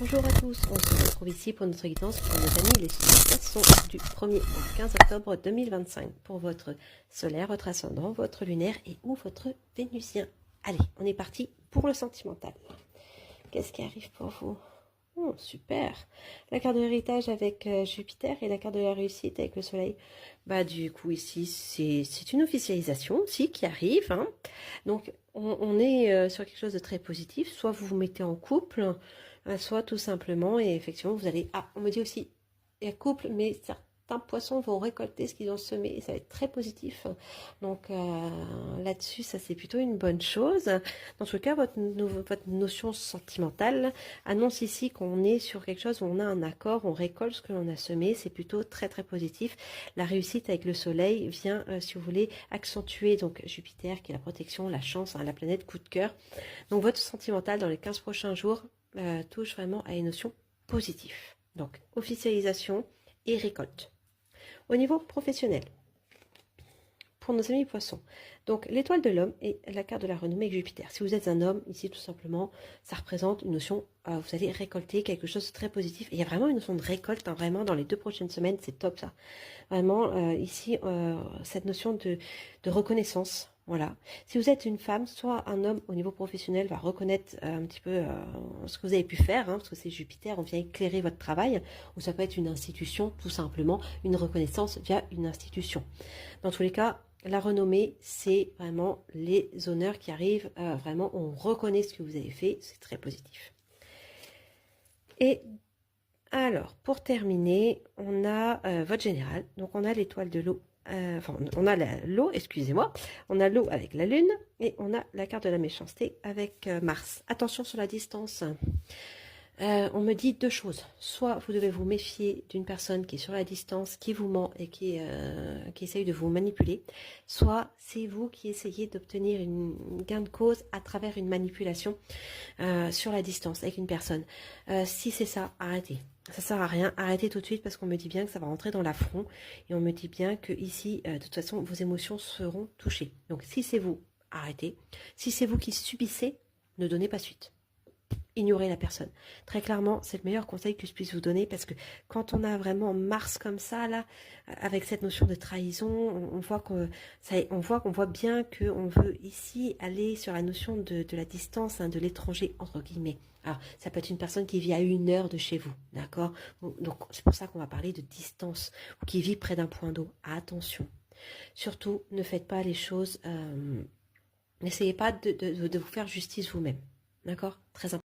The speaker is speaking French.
Bonjour à tous, on se retrouve ici pour notre guidance pour nos amis les poissons du 1er au 15 octobre 2025 pour votre solaire, votre ascendant, votre lunaire et ou votre vénusien. Allez, on est parti pour le sentimental. Qu'est-ce qui arrive pour vous? Oh, super. La carte de l'héritage avec Jupiter et la carte de la réussite avec le soleil. Bah du coup ici c'est une officialisation aussi qui arrive. Hein. Donc on est sur quelque chose de très positif. Soit vous vous mettez en couple, soit tout simplement et effectivement vous allez... Ah, on me dit aussi, il y a couple, mais certains poissons vont récolter ce qu'ils ont semé et ça va être très positif. Donc là-dessus, ça c'est plutôt une bonne chose. Dans tout cas, votre notion sentimentale annonce ici qu'on est sur quelque chose où on a un accord, on récolte ce que l'on a semé, c'est plutôt très très positif. La réussite avec le soleil vient, si vous voulez, accentuer donc Jupiter qui est la protection, la chance, hein, la planète coup de cœur. Donc votre sentimental dans les 15 prochains jours touche vraiment à une notion positive. Donc officialisation et récolte. Au niveau professionnel, pour nos amis poissons, donc l'étoile de l'homme et la carte de la renommée avec Jupiter. Si vous êtes un homme, ici tout simplement, ça représente une notion, vous allez récolter quelque chose de très positif. Et il y a vraiment une notion de récolte, hein, vraiment dans les 2 prochaines semaines, c'est top ça. Vraiment, ici, cette notion de reconnaissance. Voilà. Si vous êtes une femme, soit un homme au niveau professionnel va reconnaître un petit peu ce que vous avez pu faire, hein, parce que c'est Jupiter, on vient éclairer votre travail, ou ça peut être une institution, tout simplement, une reconnaissance via une institution. Dans tous les cas, la renommée, c'est vraiment les honneurs qui arrivent, vraiment, on reconnaît ce que vous avez fait, c'est très positif. Et alors, pour terminer, on a votre général, donc on a l'étoile de l'eau, enfin on a l'eau, excusez-moi, on a l'eau avec la lune et on a la carte de la méchanceté avec Mars. Attention sur la distance. On me dit 2 choses. Soit vous devez vous méfier d'une personne qui est sur la distance, qui vous ment et qui essaye de vous manipuler. Soit c'est vous qui essayez d'obtenir une gain de cause à travers une manipulation sur la distance avec une personne. Si c'est ça, arrêtez. Ça sert à rien. Arrêtez tout de suite parce qu'on me dit bien que ça va rentrer dans l'affront. Et on me dit bien que ici, de toute façon, vos émotions seront touchées. Donc si c'est vous, arrêtez. Si c'est vous qui subissez, ne donnez pas suite. Ignorez la personne. Très clairement, c'est le meilleur conseil que je puisse vous donner parce que quand on a vraiment Mars comme ça, là, avec cette notion de trahison, on voit qu'on voit bien qu'on veut ici aller sur la notion de la distance, hein, de l'étranger, entre guillemets. Alors, ça peut être une personne qui vit à 1 heure de chez vous, d'accord? Donc, c'est pour ça qu'on va parler de distance ou qui vit près d'un point d'eau. Attention. Surtout, ne faites pas les choses, n'essayez pas de vous faire justice vous-même, d'accord? Très important.